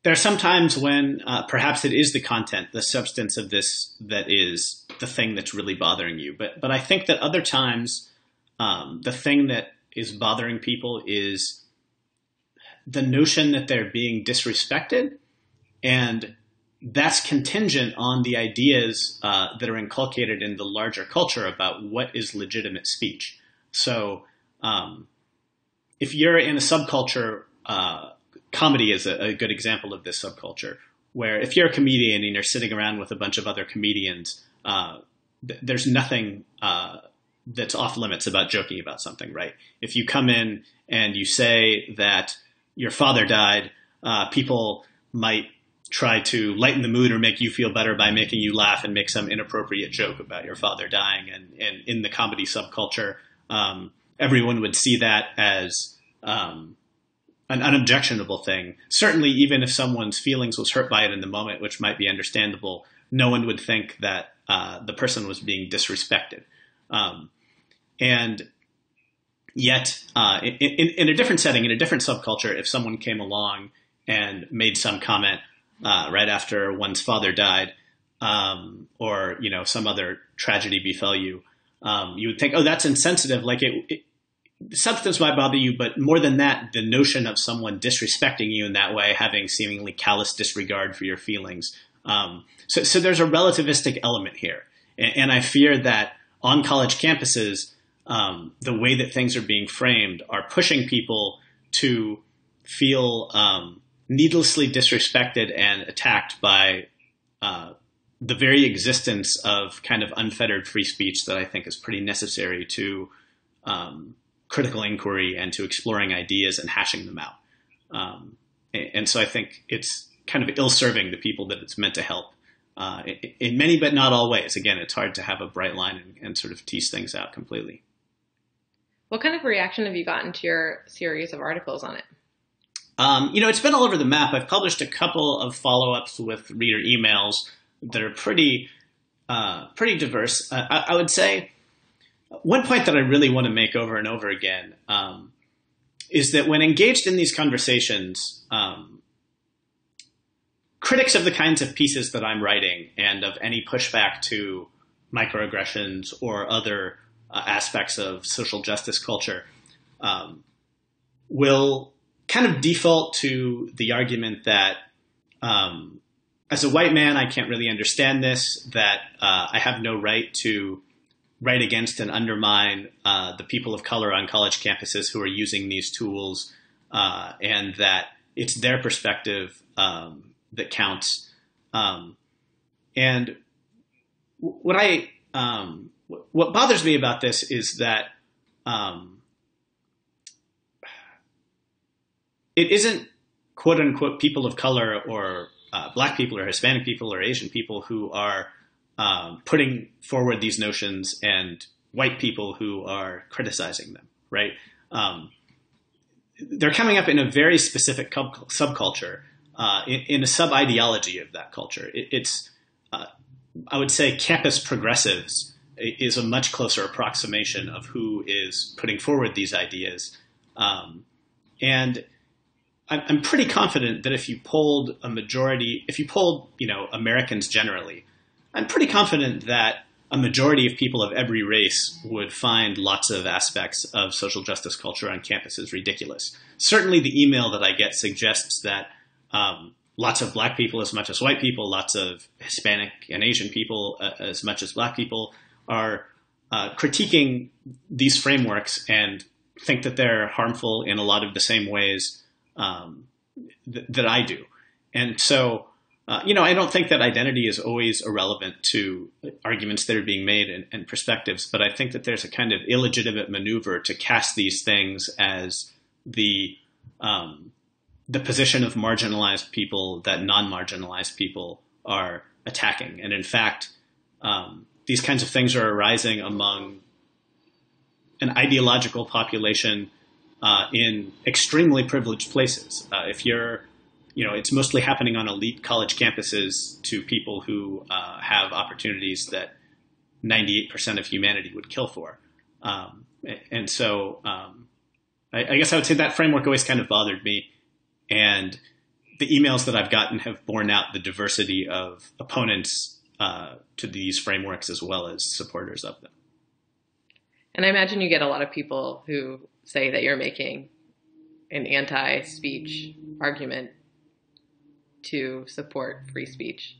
there are some times when perhaps it is the content, the substance of this that is the thing that's really bothering you. But I think that other times the thing that is bothering people is the notion that they're being disrespected, and that's contingent on the ideas that are inculcated in the larger culture about what is legitimate speech. So if you're in a subculture, comedy is a good example of this subculture, where if you're a comedian and you're sitting around with a bunch of other comedians, there's nothing that's off limits about joking about something, right? If you come in and you say that your father died, people might try to lighten the mood or make you feel better by making you laugh and make some inappropriate joke about your father dying. And in the comedy subculture, everyone would see that as an unobjectionable thing. Certainly, even if someone's feelings was hurt by it in the moment, which might be understandable, no one would think that the person was being disrespected. And yet, in a different setting, in a different subculture, if someone came along and made some comment right after one's father died, or some other tragedy befell you, you would think, oh, that's insensitive. Like the substance might bother you, but more than that, the notion of someone disrespecting you in that way, having seemingly callous disregard for your feelings. So there's a relativistic element here. And I fear that on college campuses, the way that things are being framed are pushing people to feel needlessly disrespected and attacked by the very existence of kind of unfettered free speech that I think is pretty necessary to critical inquiry and to exploring ideas and hashing them out. And so I think it's kind of ill-serving the people that it's meant to help in many but not all ways. Again, it's hard to have a bright line and sort of tease things out completely. What kind of reaction have you gotten to your series of articles on it? It's been all over the map. I've published a couple of follow-ups with reader emails that are pretty diverse. I would say one point that I really want to make over and over again is that when engaged in these conversations, critics of the kinds of pieces that I'm writing and of any pushback to microaggressions or other aspects of social justice culture will kind of default to the argument that as a white man, I can't really understand this, that I have no right to write against and undermine the people of color on college campuses who are using these tools, and that it's their perspective that counts. And what bothers me about this is that it isn't quote unquote people of color or Black people or Hispanic people or Asian people who are putting forward these notions and white people who are criticizing them, right? They're coming up in a very specific subculture, in a sub-ideology of that culture. It's I would say campus progressives is a much closer approximation of who is putting forward these ideas. And I'm pretty confident that if you polled Americans generally, I'm pretty confident that a majority of people of every race would find lots of aspects of social justice culture on campuses ridiculous. Certainly the email that I get suggests that lots of Black people as much as white people, lots of Hispanic and Asian people as much as Black people are critiquing these frameworks and think that they're harmful in a lot of the same ways that I do. And so, I don't think that identity is always irrelevant to arguments that are being made and perspectives, but I think that there's a kind of illegitimate maneuver to cast these things as the position of marginalized people that non-marginalized people are attacking. And in fact, these kinds of things are arising among an ideological population in extremely privileged places. If you're, it's mostly happening on elite college campuses to people who have opportunities that 98% of humanity would kill for. And so I guess I would say that framework always kind of bothered me. And the emails that I've gotten have borne out the diversity of opponents to these frameworks as well as supporters of them. And I imagine you get a lot of people who say that you're making an anti-speech argument to support free speech.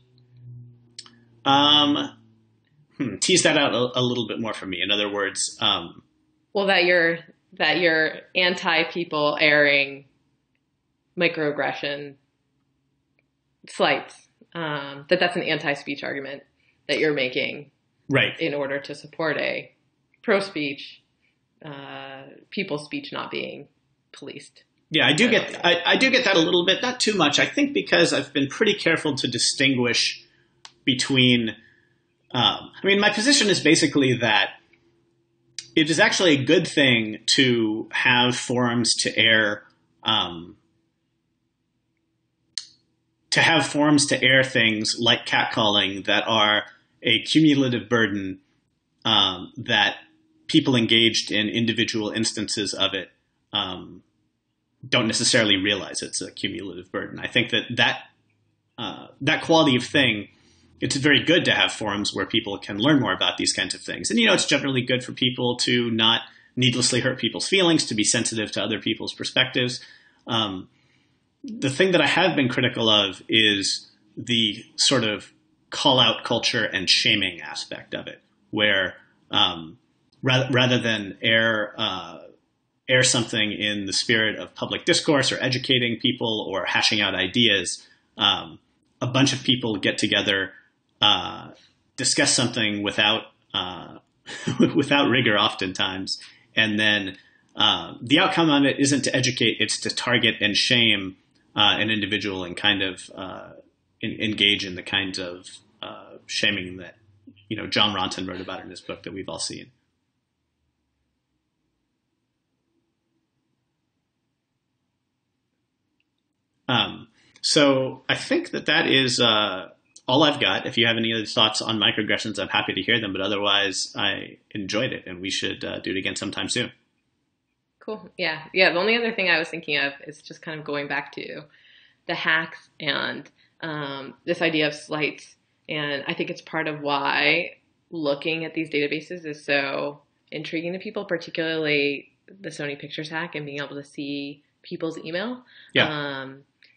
Tease that out a little bit more for me. In other words, well, that you're anti-people airing microaggression slights. That's an anti-speech argument that you're making, right? In order to support a pro-speech, people's speech not being policed. Yeah, I do get that a little bit, not too much. I think because I've been pretty careful to distinguish between. My position is basically that it is actually a good thing to have forums to air. To have forums to air things like catcalling that are a cumulative burden that people engaged in individual instances of it don't necessarily realize it's a cumulative burden. I think that quality of thing, it's very good to have forums where people can learn more about these kinds of things. And, it's generally good for people to not needlessly hurt people's feelings, to be sensitive to other people's perspectives. The thing that I have been critical of is the sort of call-out culture and shaming aspect of it, where rather than air something in the spirit of public discourse or educating people or hashing out ideas, a bunch of people get together, discuss something without without rigor oftentimes, and then the outcome of it isn't to educate, it's to target and shame an individual and kind of engage in the kinds of shaming that John Ronton wrote about in his book that we've all seen. So I think that is all I've got. If you have any other thoughts on microaggressions, I'm happy to hear them. But otherwise, I enjoyed it, and we should do it again sometime soon. Cool. Yeah. The only other thing I was thinking of is just kind of going back to the hacks and this idea of slights. And I think it's part of why looking at these databases is so intriguing to people, particularly the Sony Pictures hack and being able to see people's email. Yeah.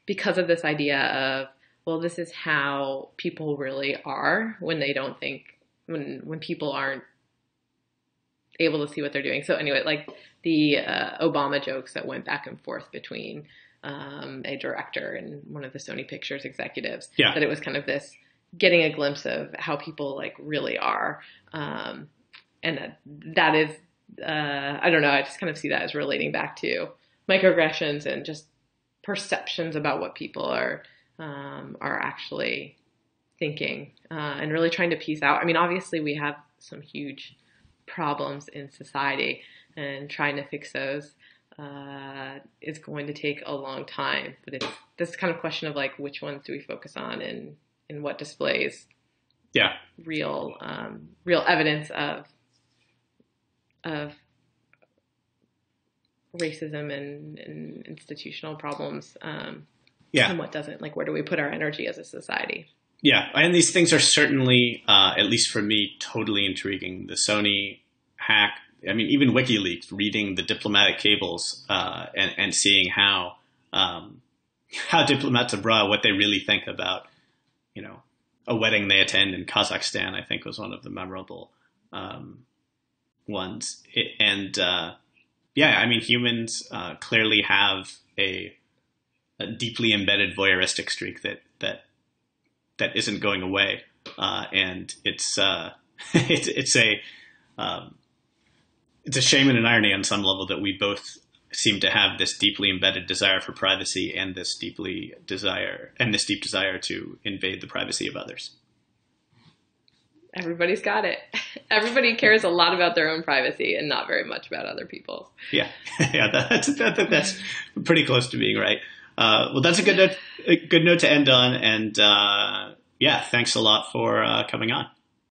Because of this idea of well, this is how people really are when they don't think, when people aren't able to see what they're doing. So anyway, like the Obama jokes that went back and forth between a director and one of the Sony Pictures executives, that it was kind of this getting a glimpse of how people like really are. And that is, I don't know, I just kind of see that as relating back to microaggressions and just perceptions about what people are actually thinking, and really trying to piece out. I mean, obviously we have some huge problems in society, and trying to fix those is going to take a long time. But it's this kind of question of like, which ones do we focus on, and what displays real evidence of racism and institutional problems, and what doesn't. Like, where do we put our energy as a society? Yeah, and these things are certainly, at least for me, totally intriguing. The Sony hack, I mean, even WikiLeaks, reading the diplomatic cables and seeing how diplomats abroad, what they really think about, a wedding they attend in Kazakhstan, I think was one of the memorable ones. I mean, humans clearly have a deeply embedded voyeuristic streak that isn't going away, and it's a shame and an irony on some level that we both seem to have this deeply embedded desire for privacy and this deep desire to invade the privacy of others. Everybody's got it. Everybody cares a lot about their own privacy and not very much about other people's. Yeah, that's pretty close to being right. Well, that's a good note to end on, and thanks a lot for coming on.